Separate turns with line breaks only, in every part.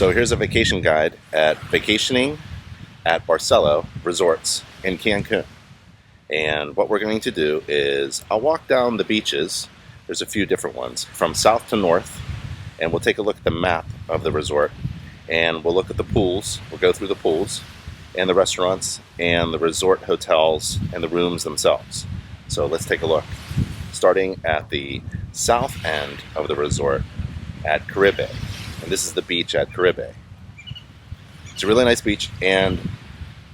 So here's a vacation guide at vacationing at Barceló resorts in Cancun. And what we're going to do is I'll walk down the beaches. There's a few different ones from south to north, and we'll take a look at the map of the resort, and we'll look at the pools. We'll go through the pools and the restaurants and the resort hotels and the rooms themselves. So let's take a look. Starting at the south end of the resort at Caribe. And this is the beach at Caribe. It's a really nice beach, and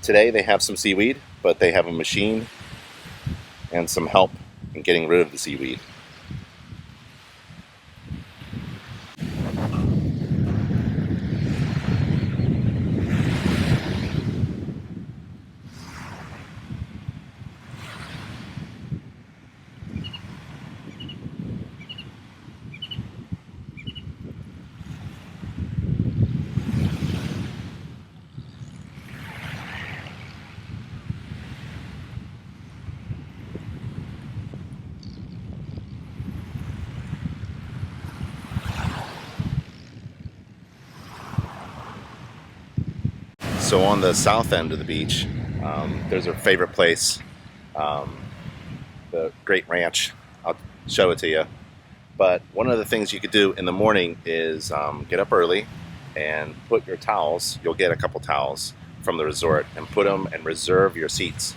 today they have some seaweed, but they have a machine and some help in getting rid of the seaweed. So on the south end of the beach, there's our favorite place, the Great Ranch. I'll show it to you. But one of the things you could do in the morning is get up early and put your towels. You'll get a couple towels from the resort and put them and reserve your seats.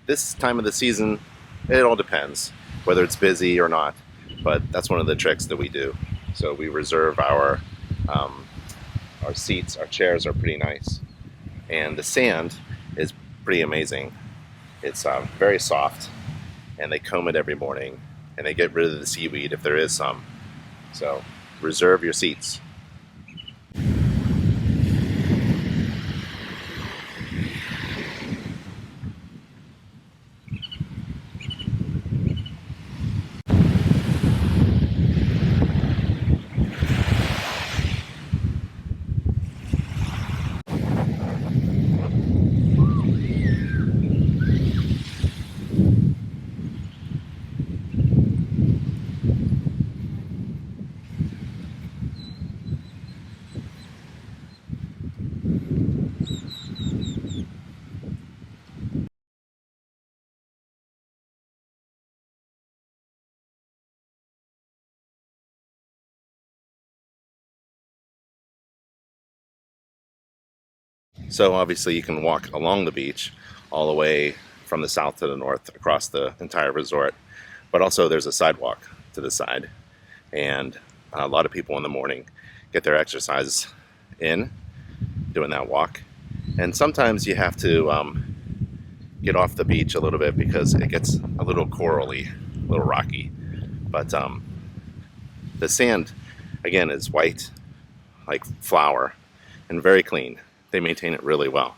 This time of the season, it all depends whether it's busy or not. But that's one of the tricks that we do. So we reserve our seats. Our chairs are pretty nice, and the sand is pretty amazing. It's very soft, and they comb it every morning, and they get rid of the seaweed if there is some. So reserve your seats. So obviously you can walk along the beach all the way from the south to the north across the entire resort, but also there's a sidewalk to the side, and a lot of people in the morning get their exercise in doing that walk. And sometimes you have to get off the beach a little bit because it gets a little corally, a little rocky. But the sand, again, is white like flour and very clean. They maintain it really well.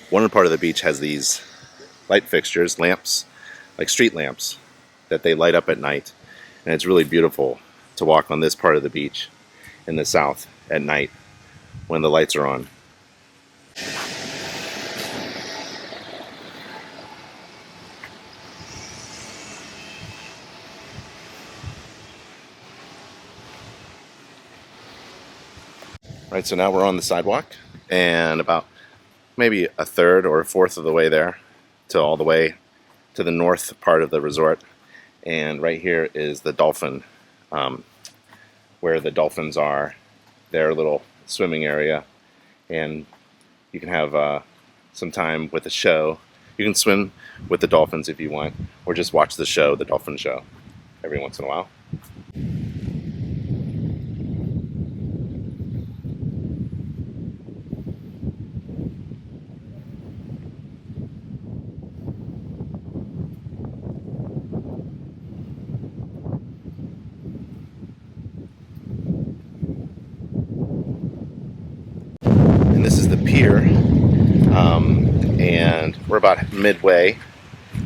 One part of the beach has these light fixtures, lamps, like street lamps, that they light up at night. And it's really beautiful to walk on this part of the beach in the south at night when the lights are on. Right, so now we're on the sidewalk, and about maybe a third or a fourth of the way there to all the way to the north part of the resort. And right here is the dolphin, where the dolphins are, their little swimming area. And you can have some time with the show. You can swim with the dolphins if you want, or just watch the show, the dolphin show, every once in a while. And this is the pier and we're about midway.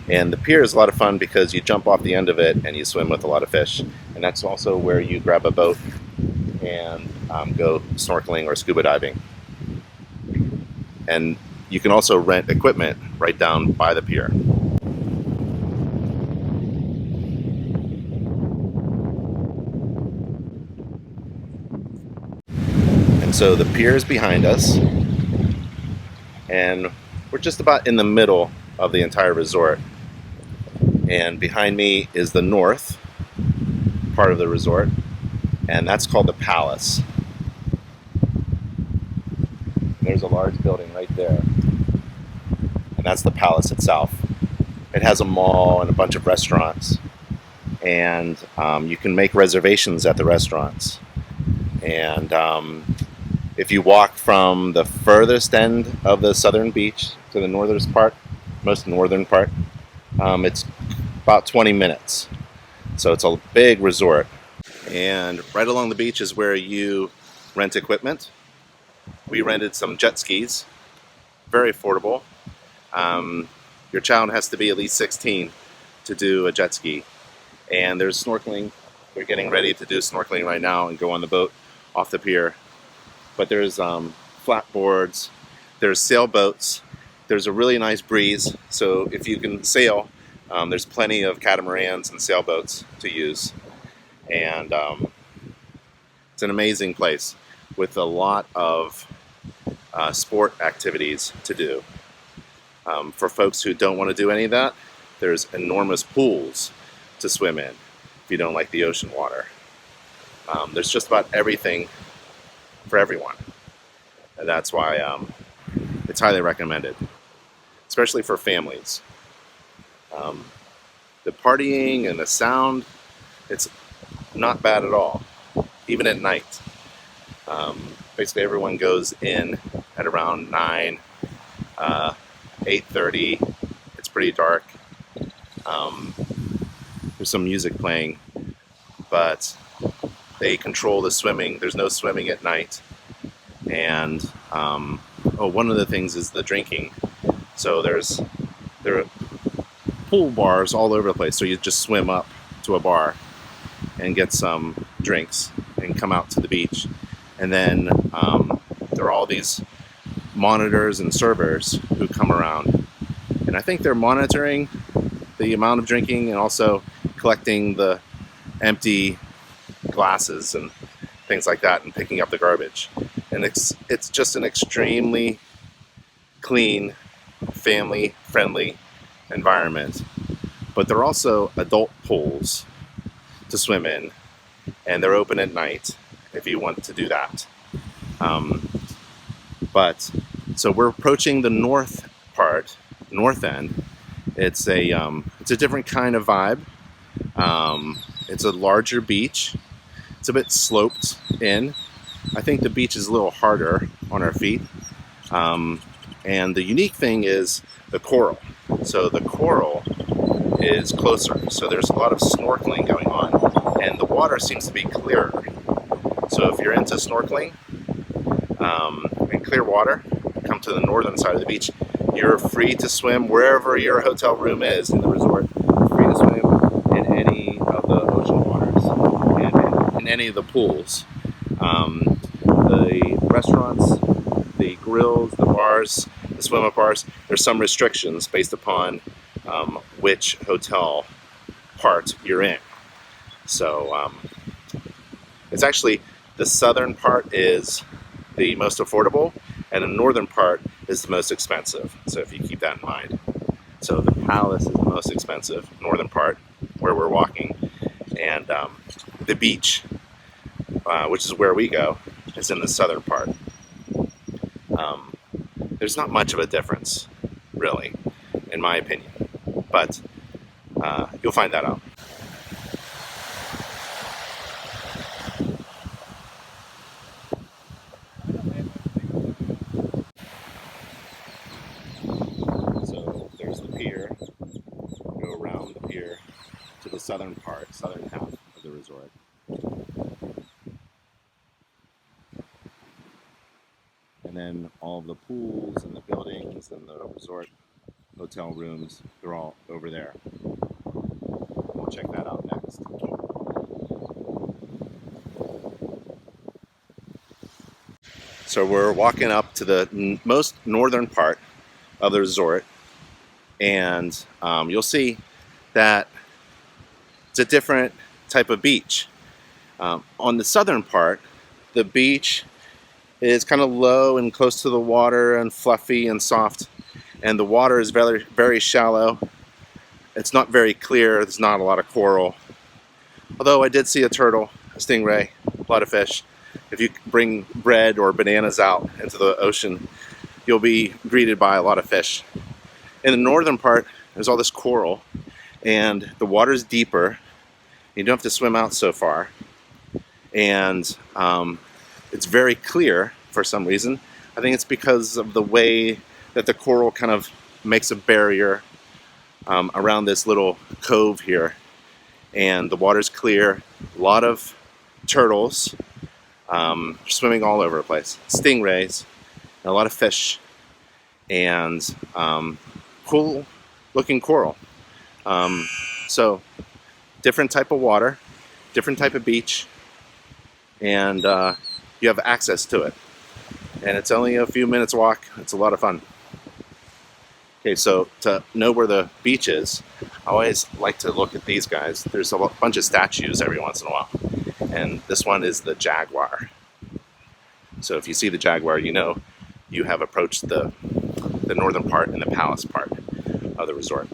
And the pier is a lot of fun because you jump off the end of it and you swim with a lot of fish. And that's also where you grab a boat and go snorkeling or scuba diving. And you can also rent equipment right down by the pier. And so the pier is behind us, and we're just about in the middle of the entire resort. And behind me is the north part of the resort, and that's called the Palace. There's a large building right there, and that's the Palace itself. It has a mall and a bunch of restaurants, and you can make reservations at the restaurants. And if you walk from the furthest end of the southern beach to the northern part, most northern part, it's about 20 minutes. So it's a big resort. And right along the beach is where you rent equipment. We rented some jet skis, very affordable. Your child has to be at least 16 to do a jet ski. And there's snorkeling. We're getting ready to do snorkeling right now and go on the boat off the pier. But there's flatboards, there's sailboats, there's a really nice breeze. So if you can sail, there's plenty of catamarans and sailboats to use. And it's an amazing place with a lot of sport activities to do. For folks who don't want to do any of that, there's enormous pools to swim in if you don't like the ocean water. There's just about everything for everyone. And that's why it's highly recommended, especially for families. The partying and the sound, it's not bad at all, even at night. Basically everyone goes in at around 9, 8:30. It's pretty dark. There's some music playing, but they control the swimming. There's no swimming at night. And one of the things is the drinking. So there are pool bars all over the place. So you just swim up to a bar and get some drinks and come out to the beach. And then there are all these monitors and servers who come around. And I think they're monitoring the amount of drinking and also collecting the empty glasses and things like that and picking up the garbage. And it's just an extremely clean, family-friendly environment. But there are also adult pools to swim in, and they're open at night if you want to do that. So we're approaching the north end. It's a different kind of vibe. It's a larger beach. It's a bit sloped in. I think the beach is a little harder on our feet. And the unique thing is the coral. So the coral is closer. So there's a lot of snorkeling going on, and the water seems to be clearer. So if you're into snorkeling and clear water, come to the northern side of the beach. You're free to swim wherever your hotel room is in the resort. You're free to swim in any of the ocean waters and in any of the pools. The restaurants, the grills, the bars, the swim-up bars, there's some restrictions based upon which hotel part you're in. So it's actually, the southern part is the most affordable, and the northern part is the most expensive. So if you keep that in mind. So the Palace is the most expensive, northern part, where we're walking. And the beach, which is where we go, is in the southern part. There's not much of a difference, really, in my opinion. But you'll find that out. So there's the pier. Go around the pier to the southern half of the resort. And then all the pools and the buildings and the resort hotel rooms, they're all over there. We'll check that out next. So we're walking up to the most northern part of the resort, and you'll see that it's a different type of beach. On the southern part, the beach is kind of low and close to the water and fluffy and soft, and the water is very, very shallow. It's not very clear. There's not a lot of coral. Although I did see a turtle, a stingray, a lot of fish. If you bring bread or bananas out into the ocean, you'll be greeted by a lot of fish. In the northern part, there's all this coral, and the water's deeper. You don't have to swim out so far. And it's very clear for some reason. I think it's because of the way that the coral kind of makes a barrier around this little cove here. And the water's clear. A lot of turtles swimming all over the place. Stingrays, and a lot of fish, and cool looking coral. So different type of water, different type of beach, and you have access to it. And it's only a few minutes walk. It's a lot of fun. Okay, so to know where the beach is, I always like to look at these guys. There's a bunch of statues every once in a while. And this one is the jaguar. So if you see the jaguar, you know you have approached the northern part and the palace part of the resort.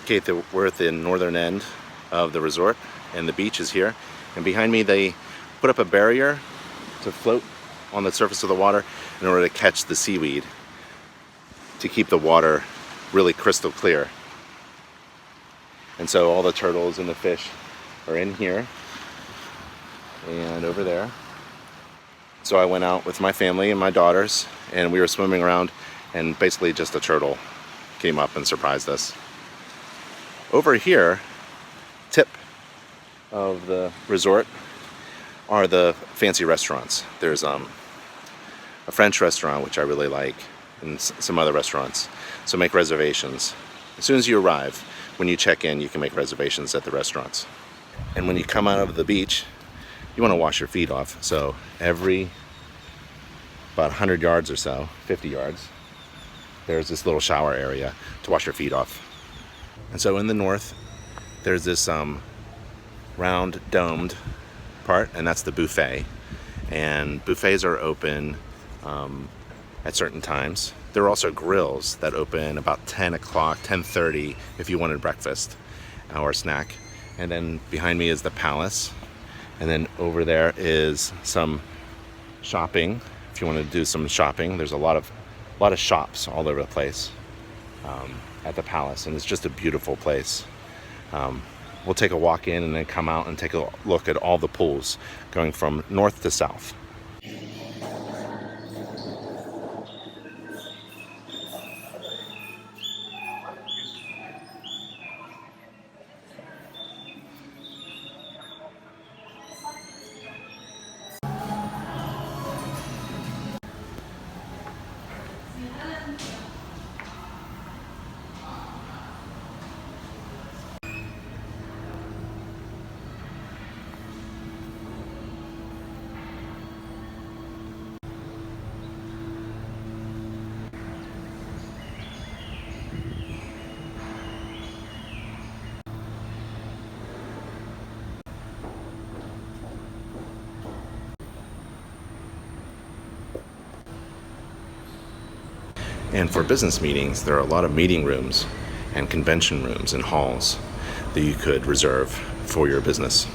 Okay, we're at the northern end of the resort, and the beach is here. And behind me, they put up a barrier to float on the surface of the water in order to catch the seaweed, to keep the water really crystal clear. And so all the turtles and the fish are in here and over there. So I went out with my family and my daughters, and we were swimming around, and basically just a turtle came up and surprised us. Over here, tip of the resort, are the fancy restaurants. There's a French restaurant, which I really like, and some other restaurants. So make reservations. As soon as you arrive, when you check in, you can make reservations at the restaurants. And when you come out of the beach, you want to wash your feet off. So every about 100 yards or so, 50 yards, there's this little shower area to wash your feet off. And so in the north, there's this round domed part, and that's the buffet. And buffets are open at certain times. There are also grills that open about 10 o'clock, 10:30 if you wanted breakfast or snack. And then behind me is the palace. And then over there is some shopping. If you want to do some shopping, there's a lot of shops all over the place at the palace, and it's just a beautiful place. We'll take a walk in and then come out and take a look at all the pools going from north to south. And for business meetings, there are a lot of meeting rooms and convention rooms and halls that you could reserve for your business.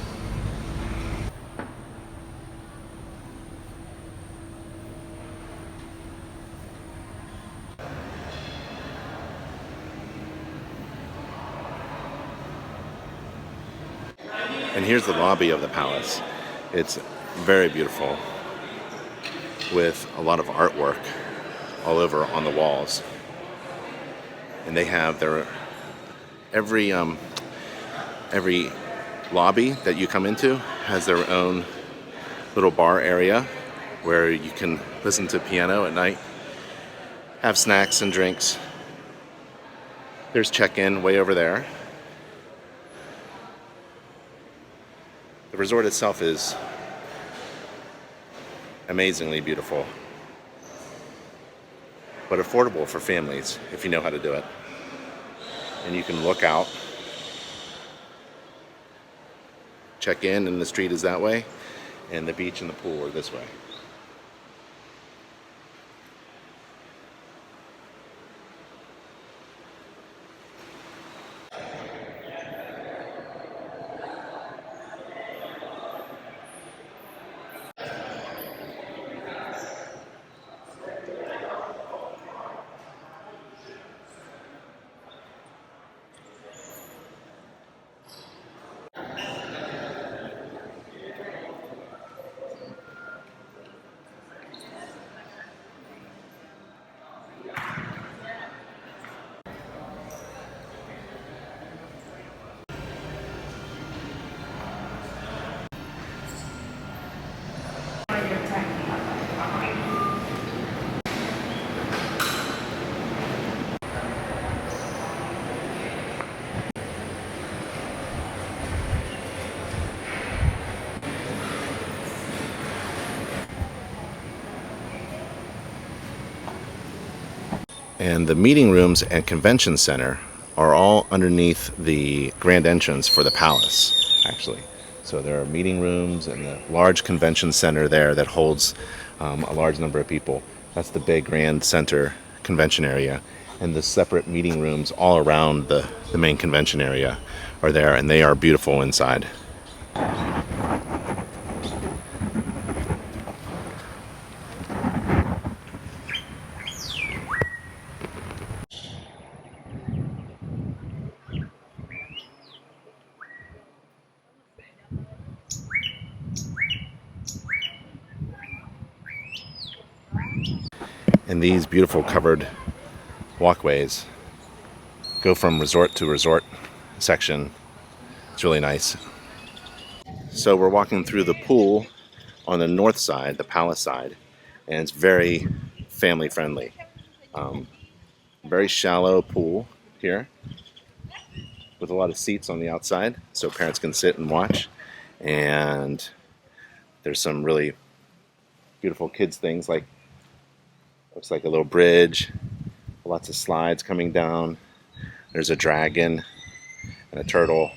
And here's the lobby of the palace. It's very beautiful with a lot of artwork all over on the walls. And they have their every lobby that you come into has their own little bar area where you can listen to piano at night, have snacks and drinks. There's check-in way over there. The resort itself is amazingly beautiful, but affordable for families if you know how to do it. And you can look out. Check in and the street is that way, and the beach and the pool are this way. And the meeting rooms and convention center are all underneath the grand entrance for the palace, actually. So there are meeting rooms and the large convention center there that holds a large number of people. That's the big grand center convention area. And the separate meeting rooms all around the main convention area are there, and they are beautiful inside. And these beautiful covered walkways go from resort to resort section. It's really nice. So we're walking through the pool on the north side, the palace side, and it's very family friendly. Very shallow pool here with a lot of seats on the outside so parents can sit and watch. And there's some really beautiful kids things, like looks like a little bridge, lots of slides coming down. There's a dragon and a turtle.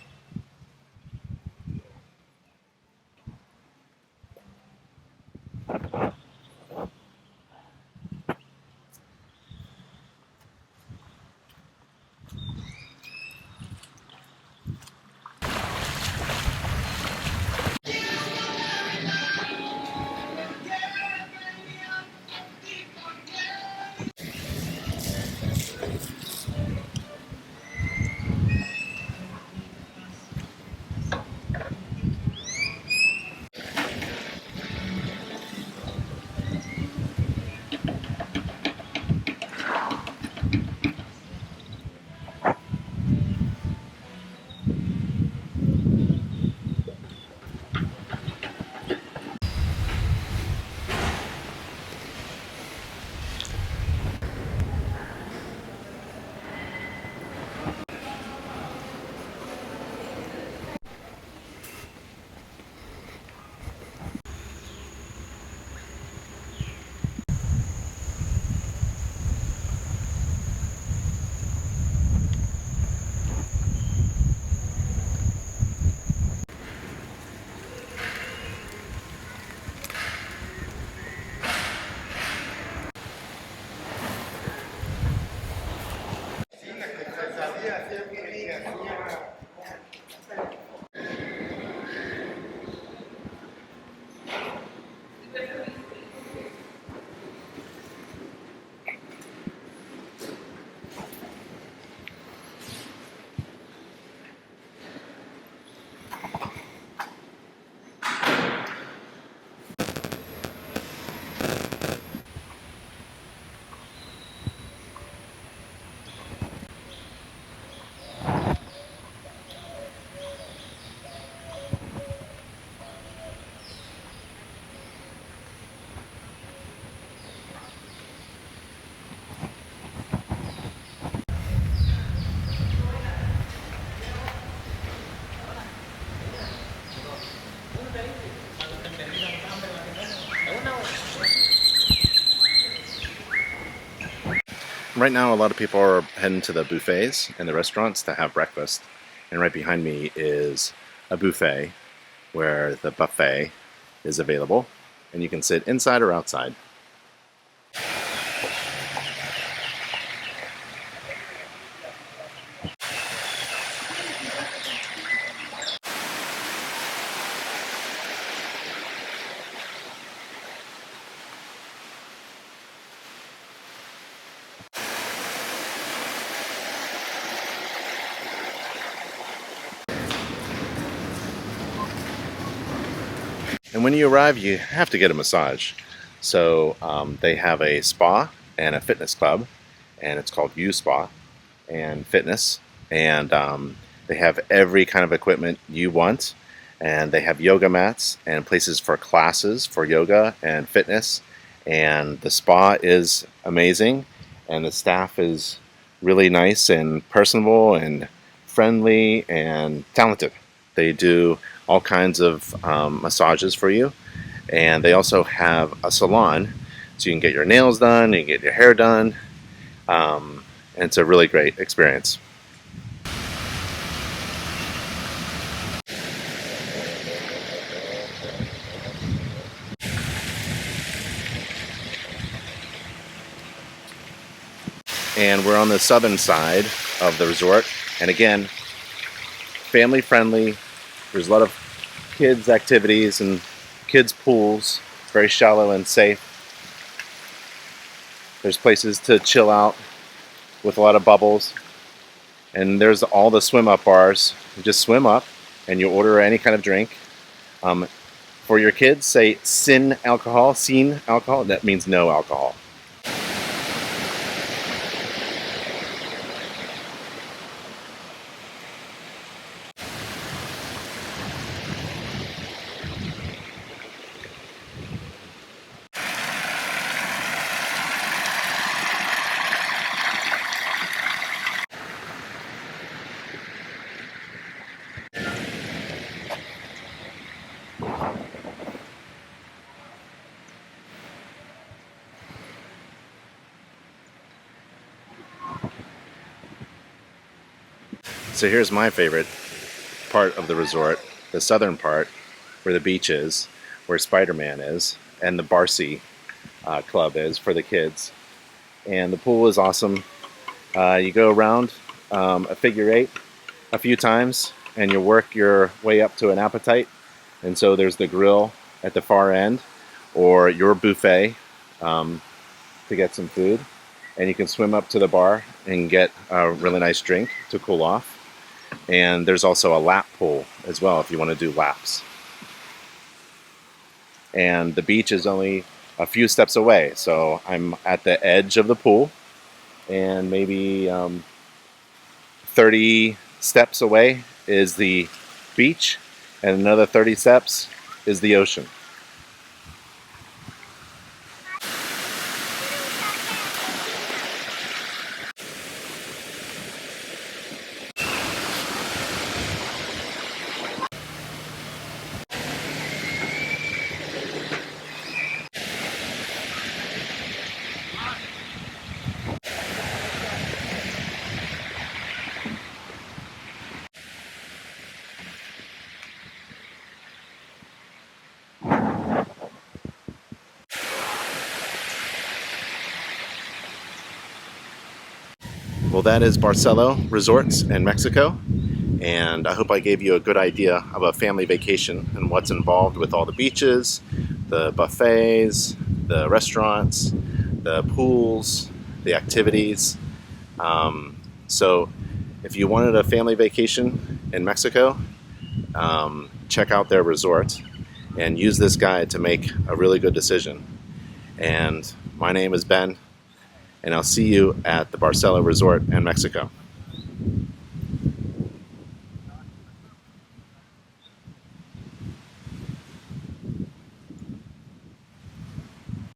Right now, a lot of people are heading to the buffets and the restaurants to have breakfast. And right behind me is a buffet where the buffet is available, and you can sit inside or outside. And when you arrive, you have to get a massage. So they have a spa and a fitness club, and it's called U Spa and Fitness. And they have every kind of equipment you want. And they have yoga mats and places for classes for yoga and fitness. And the spa is amazing, and the staff is really nice and personable and friendly and talented. They do all kinds of massages for you, and they also have a salon, so you can get your nails done, you can get your hair done, and it's a really great experience. And we're on the southern side of the resort, and again, family friendly. There's a lot of kids activities and kids pools. It's very shallow and safe. There's places to chill out with a lot of bubbles, and there's all the swim up bars. You just swim up and you order any kind of drink. For your kids, say sin alcohol, that means no alcohol. So here's my favorite part of the resort, the southern part, where the beach is, where Spider-Man is, and the Barcy club is for the kids. And the pool is awesome. You go around a figure eight a few times, and you work your way up to an appetite. And so there's the grill at the far end, or your buffet to get some food. And you can swim up to the bar and get a really nice drink to cool off. And there's also a lap pool as well if you want to do laps. And the beach is only a few steps away, so I'm at the edge of the pool, and maybe 30 steps away is the beach, and another 30 steps is the ocean. Well, that is Barceló Resorts in Mexico, and I hope I gave you a good idea of a family vacation and what's involved with all the beaches, the buffets, the restaurants, the pools, the activities. So if you wanted a family vacation in Mexico, check out their resort and use this guide to make a really good decision. And my name is Ben, and I'll see you at the Barceló Resort in Mexico.